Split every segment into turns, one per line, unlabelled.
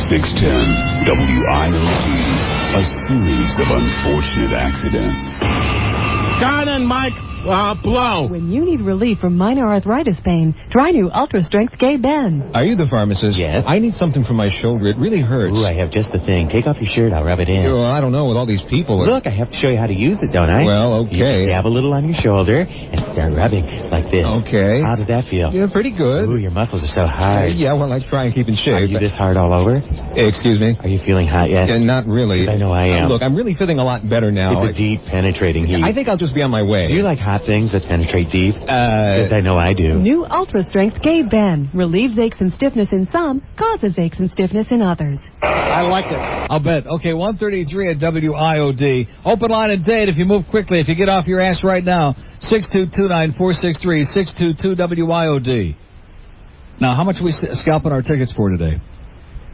610 WIOD, a series of unfortunate accidents.
Darling Mike, blow.
When you need relief from minor arthritis pain, try new Ultra Strength Gay Ben.
Are you the pharmacist?
Yes.
I need something for my shoulder. It really hurts.
Ooh, I have just the thing. Take off your shirt. I'll rub it in.
Well, I don't know with all these people.
Look, I have to show you how to use it, don't I?
Well, okay.
You just stab a little on your shoulder and start rubbing like this.
Okay.
How does that feel?
Yeah, pretty good.
Ooh, your muscles are so hard.
Yeah, well, I try and keep in shape.
Are you this hard all over?
Excuse me?
Are you feeling hot yet?
Not really.
I know I am.
Look, I'm really feeling a lot better now.
It's a deep, penetrating heat.
I think I'll just be on my way.
Do you like hot things that penetrate deep? Yes, I know I do.
New Ultra Strength Gay Ben relieves aches and stiffness in some, causes aches and stiffness in others.
I like it.
I'll bet. Okay, 133 at WIOD. Open line and date if you move quickly. If you get off your ass right now, 6229463, 622-WIOD. Now, how much are we scalping our tickets for today?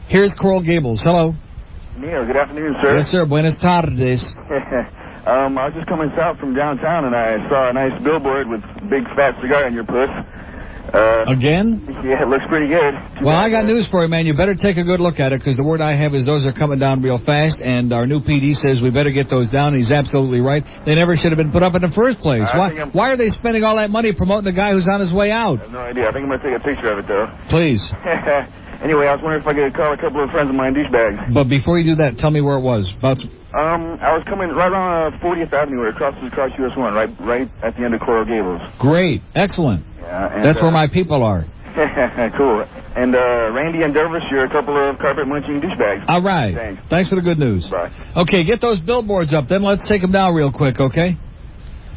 Here's Coral Gables. Hello.
Neil, good afternoon, sir.
Yes, sir. Buenas tardes.
I was just coming south from downtown, and I saw a nice billboard with big fat cigar in your puss.
Again?
Yeah, it looks pretty good.
Well, I got news for you, man. You better take a good look at it, because the word I have is those are coming down real fast, and our new PD says we better get those down, and he's absolutely right. They never should have been put up in the first place. Why are they spending all that money promoting a guy who's on his way out?
I have no idea. I think I'm going to take a picture of it, though.
Please.
Anyway, I was wondering if I could call a couple of friends of mine douchebags.
But before you do that, tell me where it was.
I was coming right on 40th Avenue, across US 1, right at the end of Coral Gables.
Great. Excellent.
Yeah, and,
that's where my people are.
Cool. And Randy and Dervis, you're a couple of carpet-munching douchebags.
All right. Thanks for the good news.
Bye.
Okay, get those billboards up. Then let's take them down real quick, okay?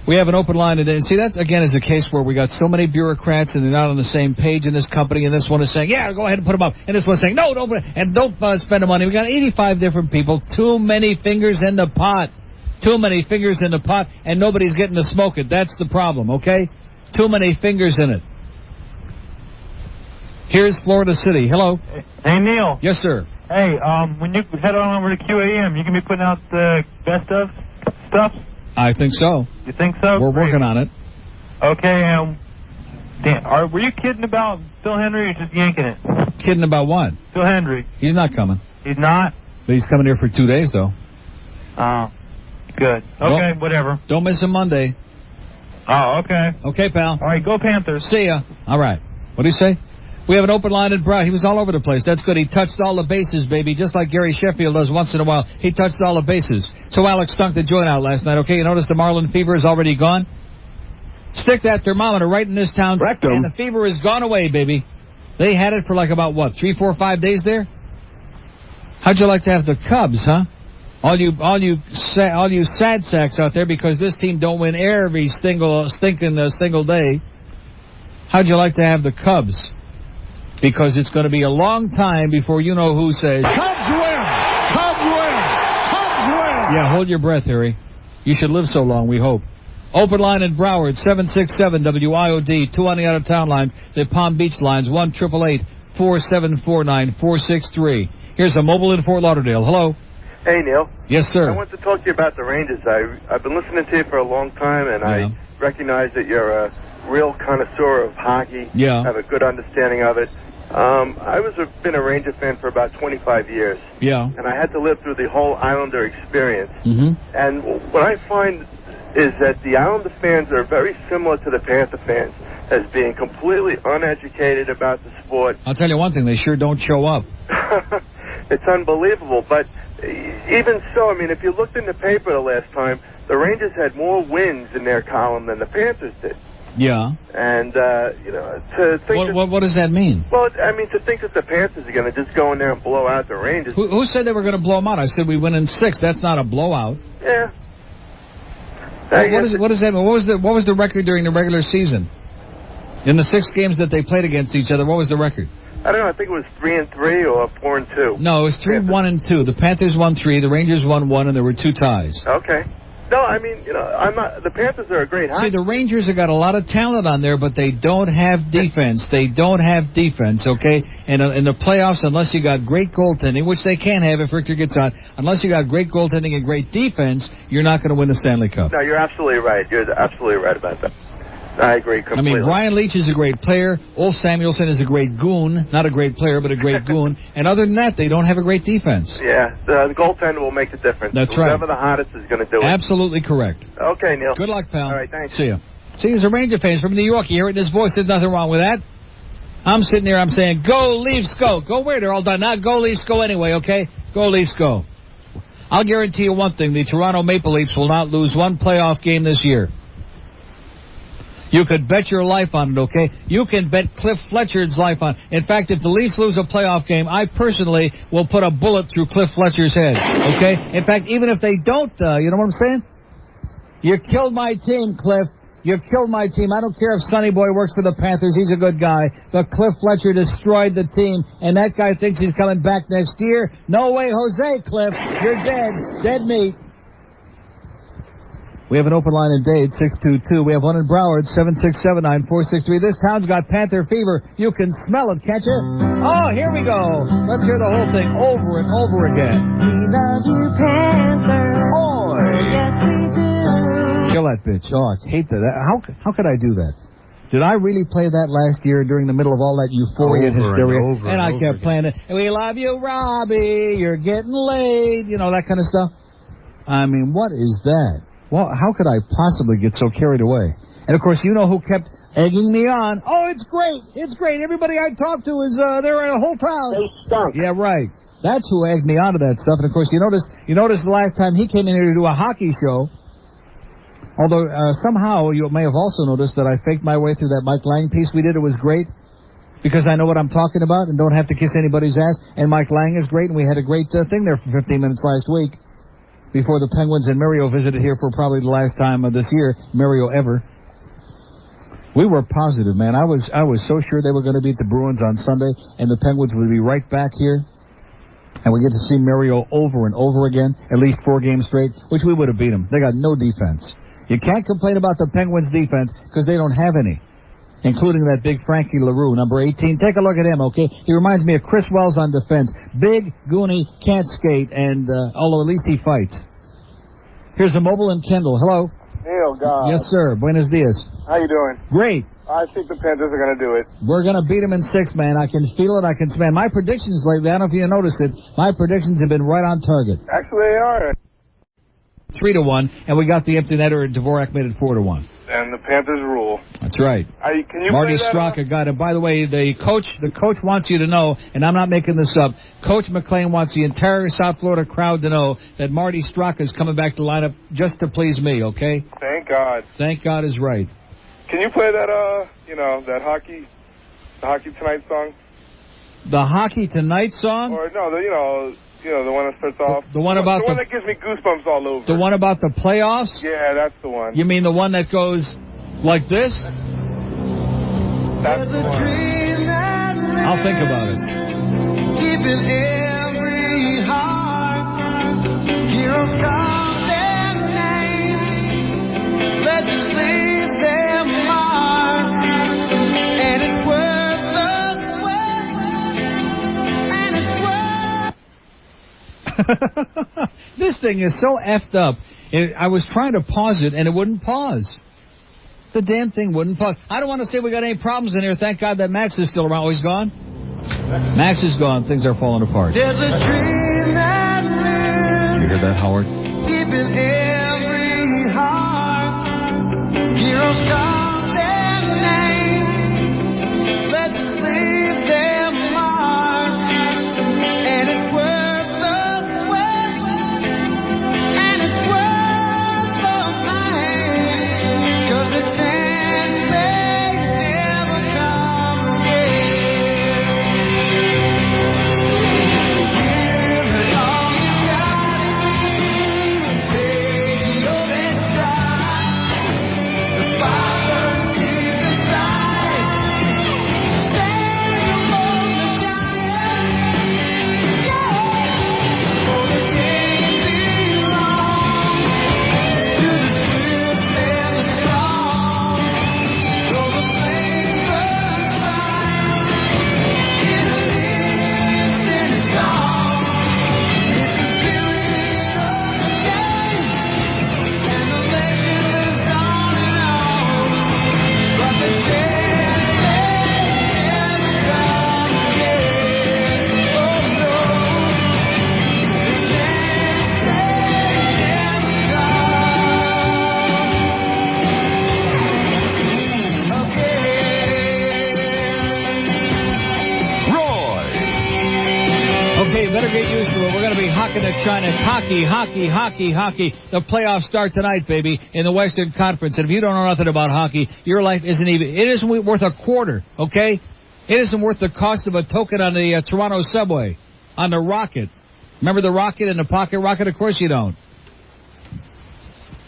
We have an open line today. And see, that, again, is the case where we got so many bureaucrats and they're not on the same page in this company. And this one is saying, yeah, go ahead and put them up. And this one's saying, no, don't spend the money. We got 85 different people. Too many fingers in the pot. Too many fingers in the pot, and nobody's getting to smoke it. That's the problem, okay? Too many fingers in it. Here's Florida City. Hello.
Hey, Neil.
Yes, sir.
Hey, when you head on over to QAM, you can be putting out the best of stuff?
I think so.
You think so?
We're working on it.
Okay, were you kidding about Phil Henry or just yanking it?
Kidding about what?
Phil Henry.
He's not coming.
He's not?
But he's coming here for 2 days, though.
Oh, good. Okay, whatever.
Don't miss him Monday.
Oh, okay.
Okay, pal.
All right, go Panthers.
See ya. All right. What do you say? We have an open line at Brown. He was all over the place. That's good. He touched all the bases, baby, just like Gary Sheffield does once in a while. He touched all the bases. So Alex stunk the joint out last night, okay? You notice the Marlin fever is already gone? Stick that thermometer right in this town,
Rectum.
and the fever is gone away, baby. They had it for like about, 3, 4, 5 days there? How'd you like to have the Cubs, huh? All you sad sacks out there, because this team don't win every single day. How'd you like to have the Cubs? Because it's going to be a long time before you know who says, Cubs win! Cubs win! Cubs win! Yeah, hold your breath, Harry. You should live so long, we hope. Open line in Broward, 767 WIOD, 2 on the out-of-town lines, the Palm Beach lines, 1-888-4749-463. Here's a mobile in Fort Lauderdale. Hello.
Hey, Neil.
Yes, sir.
I want to talk to you about the Rangers. I've been listening to you for a long time, and I recognize that you're a real connoisseur of hockey.
Yeah.
Have a good understanding of it. I've been a Ranger fan for about 25 years.
Yeah.
And I had to live through the whole Islander experience.
Mm-hmm.
And what I find is that the Islander fans are very similar to the Panther fans, as being completely uneducated about the sport.
I'll tell you one thing, they sure don't show up.
It's unbelievable. But even so, I mean, if you looked in the paper the last time, the Rangers had more wins in their column than the Panthers did.
Yeah.
And, to think
what does that mean?
Well, I mean, to think that the Panthers are going to just go in there and blow out the Rangers.
Who said they were going to blow them out? I said we win in 6. That's not a blowout.
Yeah.
What does that mean? What was the record during the regular season? In the 6 games that they played against each other, what was the record?
I don't know. I think it was 3-3 or 4-2.
No, it was 3-1-2. The Panthers won 3, the Rangers won 1, and there were 2 ties.
Okay. No, I mean, I'm not. The Panthers are a great hockey.
See, the Rangers have got a lot of talent on there, but they don't have defense. They don't have defense, okay? And in the playoffs, unless you got great goaltending, which they can have if Richter gets on, unless you got great goaltending and great defense, you're not going to win the Stanley Cup.
No, you're absolutely right. You're absolutely right about that. I agree completely.
I mean, Brian Leach is a great player. Ulf Samuelsson is a great goon. Not a great player, but a great goon. And other than that, they don't have a great defense.
Yeah, the goaltender will make the difference.
That's right.
Whoever the hottest is going to do it.
Absolutely correct.
Okay, Neil.
Good luck, pal.
All right, thanks.
See ya. See, he's a Ranger fan from New York. You hear it in his voice. There's nothing wrong with that. I'm sitting there. I'm saying, go, Leafs, go. Go where? They're all done. Now go, Leafs, go anyway, okay? Go, Leafs, go. I'll guarantee you one thing. The Toronto Maple Leafs will not lose one playoff game this year. You could bet your life on it, okay? You can bet Cliff Fletcher's life on it. In fact, if the Leafs lose a playoff game, I personally will put a bullet through Cliff Fletcher's head, okay? In fact, even if they don't, you know what I'm saying? You killed my team, Cliff. You killed my team. I don't care if Sonny Boy works for the Panthers. He's a good guy. But Cliff Fletcher destroyed the team, and that guy thinks he's coming back next year. No way, Jose, Cliff. You're dead. Dead meat. We have an open line in Dade, 622. We have one in Broward, 767-9463. This town's got Panther fever. You can smell it, can't you? Oh, here we go. Let's hear the whole thing over and over again.
We love you, Panthers.
Boy.
Yes, we do.
Kill that bitch. Oh, I hate that. How could I do that? Did I really play that last year during the middle of all that euphoria and hysteria? And I kept playing it. We love you, Robbie. You're getting laid. You know, that kind of stuff. I mean, what is that? Well, how could I possibly get so carried away? And, of course, you know who kept egging me on. Oh, it's great. It's great. Everybody I talked to is they're in a whole town.
They stunk.
Yeah, right. That's who egged me onto that stuff. And, of course, you notice the last time he came in here to do a hockey show, although somehow you may have also noticed that I faked my way through that Mike Lang piece we did. It was great because I know what I'm talking about and don't have to kiss anybody's ass. And Mike Lang is great, and we had a great thing there for 15 minutes last week before the Penguins and Mario visited here for probably the last time of this year, Mario ever. We were positive, man. I was so sure they were going to beat the Bruins on Sunday, and the Penguins would be right back here. And we get to see Mario over and over again, at least 4 games straight, which we would have beat them. They got no defense. You can't complain about the Penguins' defense because they don't have any, including that big Frankie LaRue, number 18. Take a look at him, okay? He reminds me of Chris Wells on defense. Big, goony, can't skate, and although at least he fights. Here's a mobile in Kendall. Hello.
Neil, God.
Yes, sir. Buenos dias.
How you doing?
Great.
I think the Panthers are going to do it.
We're going to beat them in 6, man. I can feel it. I can smell it. My predictions lately, I don't know if you noticed it, my predictions have been right on target.
Actually, they are.
3-1, and we got the empty netter, and Dvorak made it 4-1.
And the Panthers rule.
That's right.
Can you
Marty
play that
Straka got it. By the way, the coach wants you to know, and I'm not making this up, Coach McLean wants the entire South Florida crowd to know that Marty Straka is coming back to lineup just to please me, okay?
Thank God.
Thank God is right.
Can you play that, that Hockey Tonight song?
The Hockey Tonight song?
Or, no, the one that starts off.
The one about
the one that gives me goosebumps all over.
The one about the playoffs?
Yeah, that's the one.
You mean the one that goes like this?
That's the one.
I'll think about it.
Deep in every heart, heroes call their names. Let's just leave their mark, and it's worth the wait, and it's worth.
This thing is so effed up. I was trying to pause it, and it wouldn't pause. The damn thing wouldn't pause. I don't want to say we got any problems in here. Thank God that Max is still around. Oh, he's gone? Max is gone. Things are falling apart.
There's a dream that lives.
You hear that, Howard?
Deep in every heart, heroes call their name. Let's leave their mark, and it's worth the wait, and it's worth the pain, 'cause the chance may never come again. Give it all you got, take your best shot. The Father gives us
Okay, you better get used to it. We're going to be hocking at China. Hockey, hockey, hockey, hockey. The playoffs start tonight, baby, in the Western Conference. And if you don't know nothing about hockey, your life isn't worth a quarter, okay? It isn't worth the cost of a token on the Toronto subway, on the Rocket. Remember the Rocket and the Pocket Rocket? Of course you don't.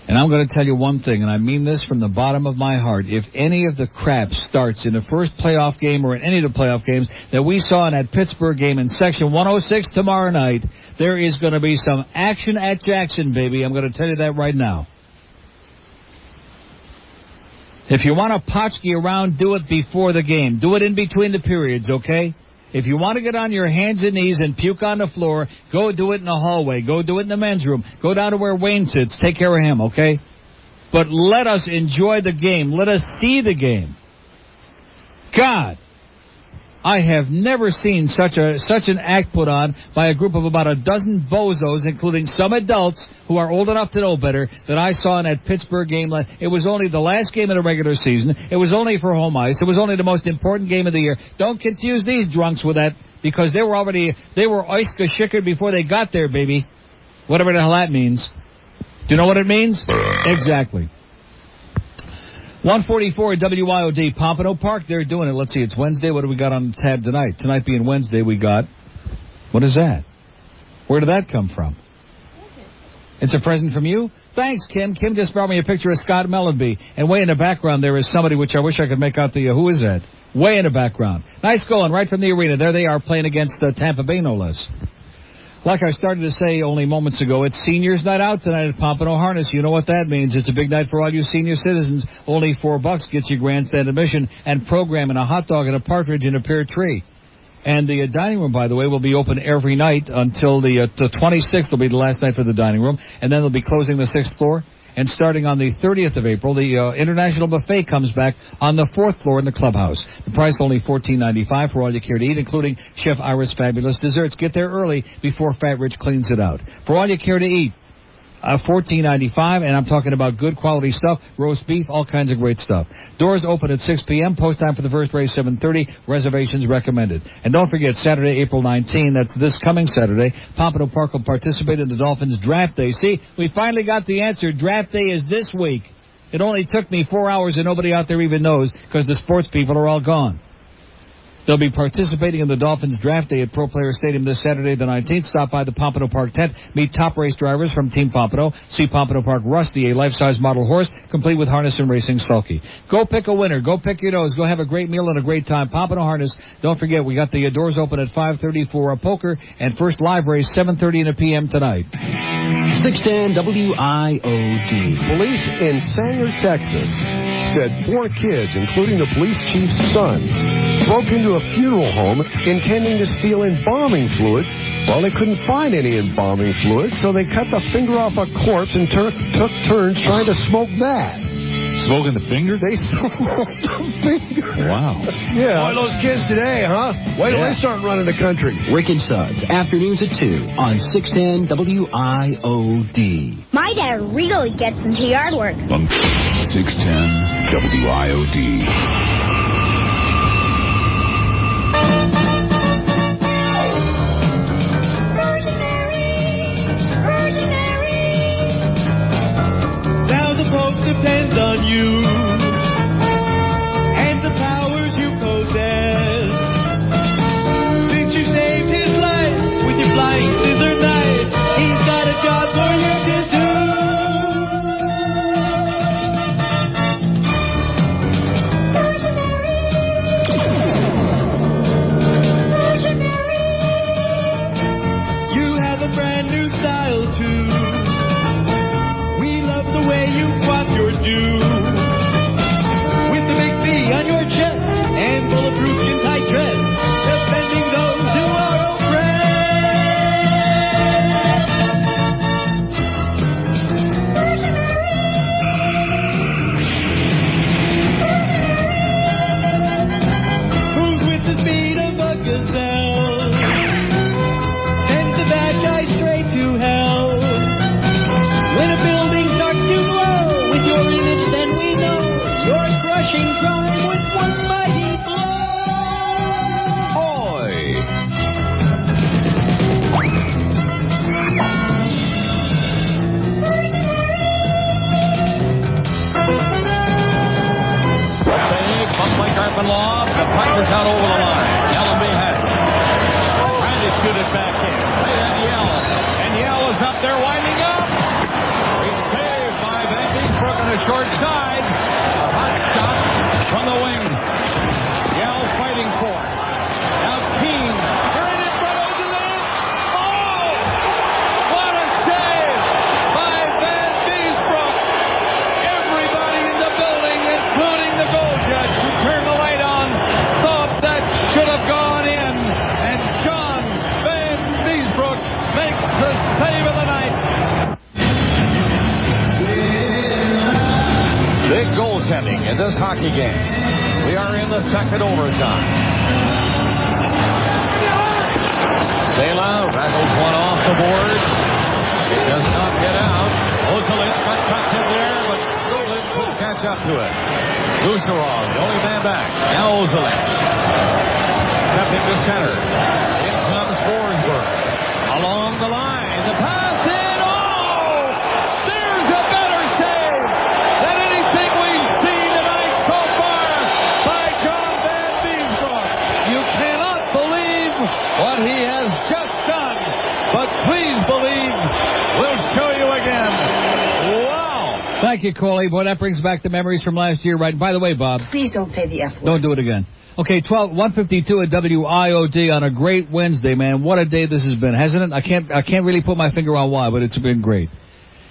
And I'm going to tell you one thing, and I mean this from the bottom of my heart. If any of the crap starts in the first playoff game or in any of the playoff games that we saw in that Pittsburgh game in Section 106 tomorrow night, there is going to be some action at Jackson, baby. I'm going to tell you that right now. If you want to potchkey around, do it before the game. Do it in between the periods, okay? If you want to get on your hands and knees and puke on the floor, go do it in the hallway. Go do it in the men's room. Go down to where Wayne sits. Take care of him, okay? But let us enjoy the game. Let us see the game. God, I have never seen such an act put on by a group of about a dozen bozos, including some adults who are old enough to know better, that I saw in that Pittsburgh game. It was only the last game of the regular season. It was only for home ice. It was only the most important game of the year. Don't confuse these drunks with that, because they were ice geschickered before they got there, baby. Whatever the hell that means. Do you know what it means? Exactly. 144 WIOD, Pompano Park. They're doing it. Let's see. It's Wednesday. What do we got on the tab tonight? Tonight being Wednesday, we got... What is that? Where did that come from? It's a present from you? Thanks, Kim. Kim just brought me a picture of Scott Mellenby. And way in the background there is somebody, which I wish I could make out the... who is that? Way in the background. Nice going, right from the arena. There they are playing against Tampa Bay, no less. Like I started to say only moments ago, it's Seniors Night Out tonight at Pompano Harness. You know what that means. It's a big night for all you senior citizens. Only $4 gets you grandstand admission and program and a hot dog and a partridge and a pear tree. And the dining room, by the way, will be open every night until the 26th will be the last night for the dining room. And then they'll be closing the 6th floor. And starting on the 30th of April, the International Buffet comes back on the 4th floor in the clubhouse. The price only $14.95 for all you care to eat, including Chef Ira's fabulous desserts. Get there early before Fat Rich cleans it out. For all you care to eat, $14.95, and I'm talking about good quality stuff, roast beef, all kinds of great stuff. Doors open at 6 p.m. Post time for the first race, 7:30. Reservations recommended. And don't forget, Saturday, April 19, that's this coming Saturday, Pompano Park will participate in the Dolphins Draft Day. See, we finally got the answer. Draft Day is this week. It only took me 4 hours and nobody out there even knows because the sports people are all gone. They'll be participating in the Dolphins Draft Day at Pro Player Stadium this Saturday the 19th. Stop by the Pompano Park tent. Meet top race drivers from Team Pompano. See Pompano Park Rusty, a life-size model horse, complete with harness and racing sulky. Go pick a winner. Go pick your nose. Go have a great meal and a great time. Pompano Harness. Don't forget, we got the doors open at 5:30 for a poker and first live race 7:30 in the p.m. tonight.
610 WIOD.
Police in Sanger, Texas, said 4 kids, including the police chief's son, broke into a funeral home intending to steal embalming fluid. Well, they couldn't find any embalming fluid, so they cut the finger off a corpse and took turns trying to smoke that.
Smoking the finger?
They smoked the finger.
Wow.
Yeah. Boy, those kids today, huh? Wait till they start running the country.
Rick and Suds, afternoons at 2 on 610 WIOD.
My dad really gets into yard work.
On 610 WIOD.
Depends on you and the powers you possess. Since you saved his life with your flying scissor knife, he's got a job for you to do. Mercenary,
short side. A hot shot from the wing. Yell fighting for it. Now Keane. Right in front of the net. Oh! What a save by Van Beesbrook. Everybody in the building, including the goal judge, who turned the light on, thought that should have gone in. And John Van Beesbrook makes the save of the night.
Big goaltending in this hockey game. We are in the second overtime. Sela rattles one off the board. It does not get out. Ozilek got tucked in there, but Golan couldn't catch up to it. Kucherov, the only man back. Now Ozilek. Stepping to center. In comes Forsberg. Along the line. The pass in. Oh! There's a better save than anything we've seen tonight so far by John Van Beesbrook. You cannot believe what he has just done, but please believe we'll show you again. Wow!
Thank you, Coley. Boy, that brings back the memories from last year, right? By the way, Bob.
Please don't say the F word.
Don't do it again. Okay, 152 at WIOD on a great Wednesday, man. What a day this has been, hasn't it? I can't really put my finger on why, but it's been great.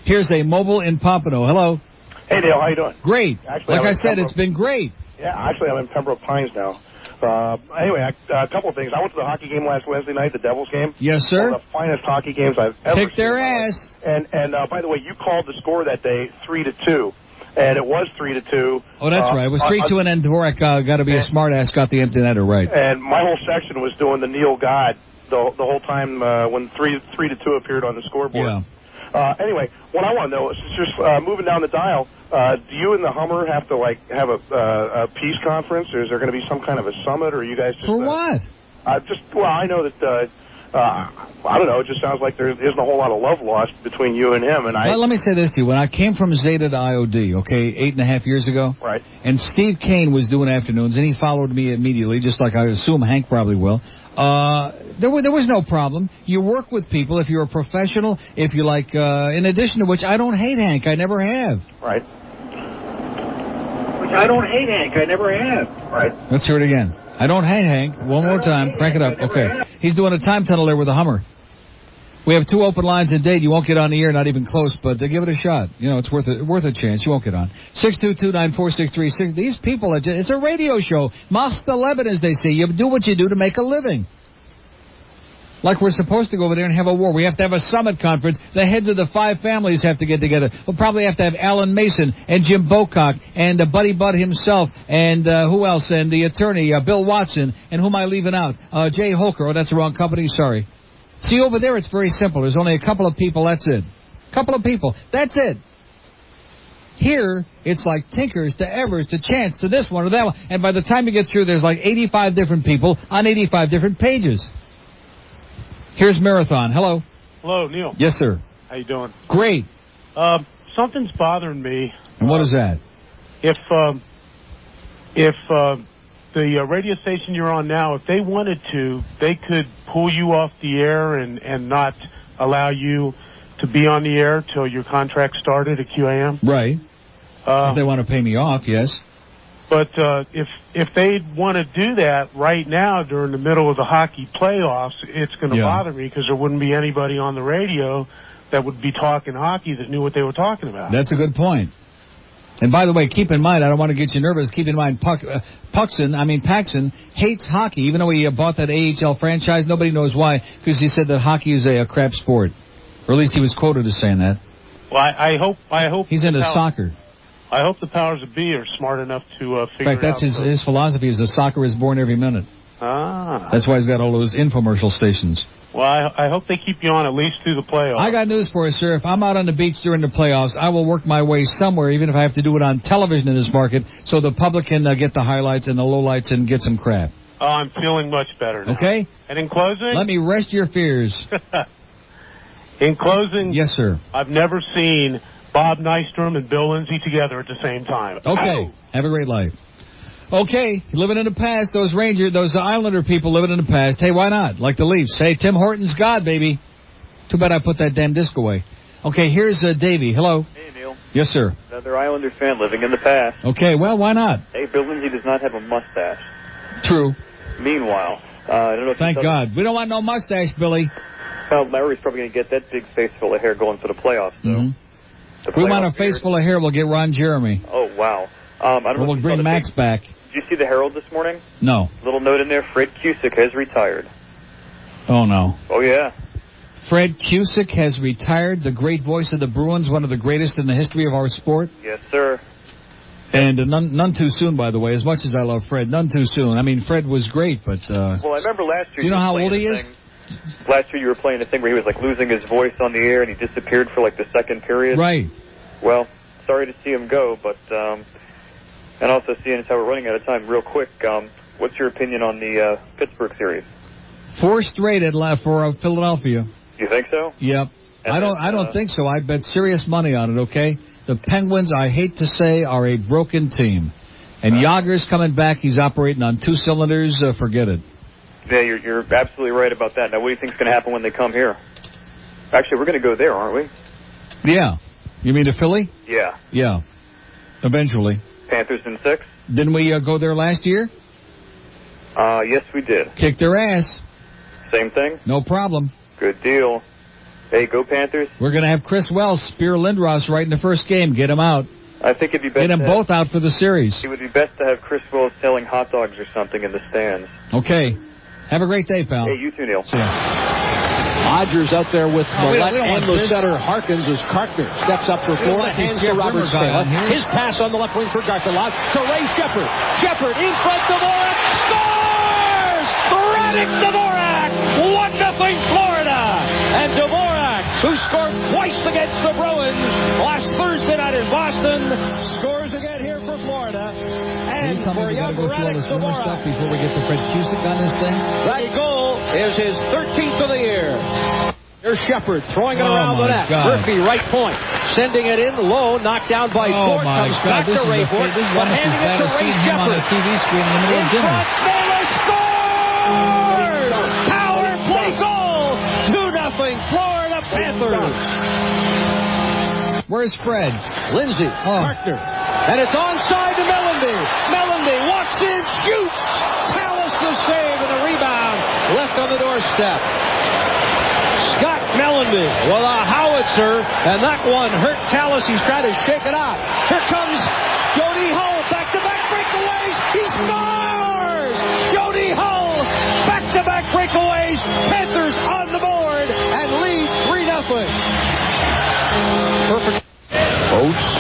Here's a mobile in Pompano. Hello.
Hey, Dale. How you doing?
Great.
Actually,
like I said, it's been great.
Yeah, actually, I'm in Pembroke Pines now. Anyway, a couple of things. I went to the hockey game last Wednesday night, the Devils game.
Yes, sir.
One of the finest hockey games I've ever seen.
Kick their ass.
And by the way, you called the score that day 3-2. And it was 3-2.
Oh, that's right. It was 3-2, and then Dvorak got to be a smart-ass, got the empty netter right.
And my whole section was doing the Neil God the whole time when 3-2 appeared on the scoreboard.
Yeah.
Anyway, what I want to know is just moving down the dial. Do you and the Hummer have to have a peace conference, or is there going to be some kind of a summit, or are you guys just
for what?
I know that. I don't know. It just sounds like there isn't a whole lot of love lost between you and him. And
well, let me say this to you. When I came from Zeta to IOD, 8.5 years ago,
right?
And Steve Kane was doing afternoons, and he followed me immediately, just like I assume Hank probably will. There was no problem. You work with people if you're a professional, if you like. In addition to which, I don't hate Hank. I never have.
Right. Which I don't hate Hank. I never have. Right.
Let's hear it again. I don't hate Hank. One more time. Crank it up. Okay. He's doing a time tunnel there with a Hummer. We have 2 open lines a day. You won't get on the air, not even close, but give it a shot. You know, it's worth a chance. You won't get on. 622-94636. These people, it's a radio show. Mach the Leben, as they say. You do what you do to make a living. Like we're supposed to go over there and have a war. We have to have a summit conference. The heads of the 5 families have to get together. We'll probably have to have Alan Mason and Jim Bocock and Buddy Budd himself and who else? And the attorney, Bill Watson. And who am I leaving out? Jay Holker. Oh, that's the wrong company. Sorry. See, over there it's very simple. There's only a couple of people. That's it. Couple of people. That's it. Here, it's like Tinkers to Evers to Chance to this one or that one. And by the time you get through, there's like 85 different people on 85 different pages. Here's Marathon. Hello.
Hello, Neil.
Yes, sir.
How you doing?
Great.
Something's bothering me.
And what is that?
If the radio station you're on now, if they wanted to, they could pull you off the air and not allow you to be on the air till your contract started at QAM.
Right. If they want to pay me off, yes.
But if they want to do that right now during the middle of the hockey playoffs, it's going to bother me because there wouldn't be anybody on the radio that would be talking hockey that knew what they were talking about.
That's a good point. And by the way, keep in mind, I don't want to get you nervous, keep in mind Paxson hates hockey, even though he bought that AHL franchise. Nobody knows why, because he said that hockey is a crap sport. Or at least he was quoted as saying that.
Well, I hope
he's into soccer.
I hope the powers that be are smart enough to figure
it out. In fact, that's his philosophy is that soccer is born every minute.
Ah.
That's why he's got all those infomercial stations.
Well, I hope they keep you on at least through the playoffs.
I got news for you, sir. If I'm out on the beach during the playoffs, I will work my way somewhere, even if I have to do it on television in this market, so the public can get the highlights and the lowlights and get some crap.
Oh, I'm feeling much better now.
Okay?
And in closing...
Let me rest your fears.
In closing...
Yes, sir.
I've never seen Bob Nystrom and Bill Lindsay together at the same time.
Okay. Ow. Have a great life. Okay, living in the past, those Islander people living in the past. Hey, why not? Like the Leafs. Hey, Tim Hortons God, baby. Too bad I put that damn disc away. Okay, here's Davey. Hello.
Hey, Neil.
Yes, sir.
Another Islander fan living in the past.
Okay, well, why not?
Hey, Bill Lindsay does not have a mustache.
True.
Meanwhile, I don't know if
Thank God. We don't want no mustache, Billy.
Well, Larry's probably going to get that big face full of hair going for the playoffs, though.
Mm-hmm. If we want a face full of hair, we'll get Ron Jeremy.
Oh, wow. I don't know.
We'll bring Max back.
Did you see the Herald this morning?
No.
Little note in there, Fred Cusick has retired.
Oh, no.
Oh, yeah.
Fred Cusick has retired, the great voice of the Bruins, one of the greatest in the history of our sport.
Yes, sir.
And none too soon, by the way, as much as I love Fred. None too soon. I mean, Fred was great, but...
well, I remember last year...
Do you know how old he is?
Last year you were playing a thing where he was, like, losing his voice on the air, and he disappeared for, like, the second period.
Right.
Well, sorry to see him go, but... and also, seeing as how we're running out of time, real quick, what's your opinion on the Pittsburgh series?
4 straight for Philadelphia.
You think so?
Yep. And I don't think so. I bet serious money on it, okay? The Penguins, I hate to say, are a broken team. And Yager's coming back. He's operating on 2 cylinders. Forget it.
Yeah, you're absolutely right about that. Now, what do you think is going to happen when they come here? Actually, we're going to go there, aren't we?
Yeah. You mean to Philly?
Yeah.
Yeah. Eventually.
Panthers in 6?
Didn't we go there last year?
Yes, we did.
Kicked their ass.
Same thing?
No problem.
Good deal. Hey, go Panthers.
We're going to have Chris Wells spear Lindros right in the first game. Get him out.
I think it'd be best.
Get them both out for the series.
It would be best to have Chris Wells selling hot dogs or something in the stands.
Okay. Have a great day, pal.
Hey, you too, Neil.
See ya.
Odgers out there with Millette and the center. Harkins as Carkner steps up for Florida. Hands to Robert Stala. His pass on the left wing for Garfield. To Ray Shepard. Shepard in front. Dvorak scores! Radek Dvorak! 1-0 Florida! And Dvorak, who scored twice against the Bruins last Thursday night in Boston, scores again here for Florida. And for young Radek Dvorak,
before we get to Fred Cusick on this thing.
That goal is his 13th of the year. There's Shepard throwing it around the net. Murphy, right point. Sending it in low, knocked down by Ford. Comes back to Rayford. But handing it to Ray Shepard.
On a TV screen in the middle of dinner.
Miller scores! Power play goal! 2-0 Florida Panthers.
Where's Fred?
Lindsay, Carkner. And it's onside to Mellenby. Mellenby walks in, shoots. Tallis the save and the rebound. Left on the doorstep. Scott Mellenby with a howitzer, and that one hurt Tallis. He's trying to shake it out. Here comes Jody Hull, back-to-back breakaways. He scores! Jody Hull, back-to-back breakaways. Panthers on the board and lead 3-0. Perfect.
Oates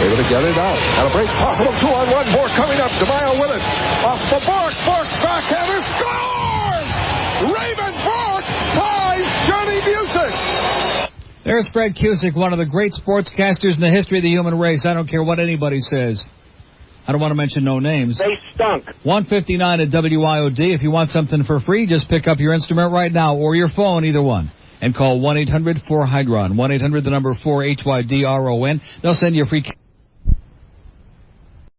able to get it out. Got a break. Possible 2-on-1. Bork coming up. DeMaio with it. Off the Bork. Bork's backhander scores! Raven Bork ties Johnny Cusick.
There's Fred Cusick, one of the great sportscasters in the history of the human race. I don't care what anybody says. I don't want to mention no names.
They stunk.
159 at WIOD. If you want something for free, just pick up your instrument right now or your phone, either one. And call 1-800-4-HYDRON. 1-800, the number 4-HYDRON. They'll send you a free...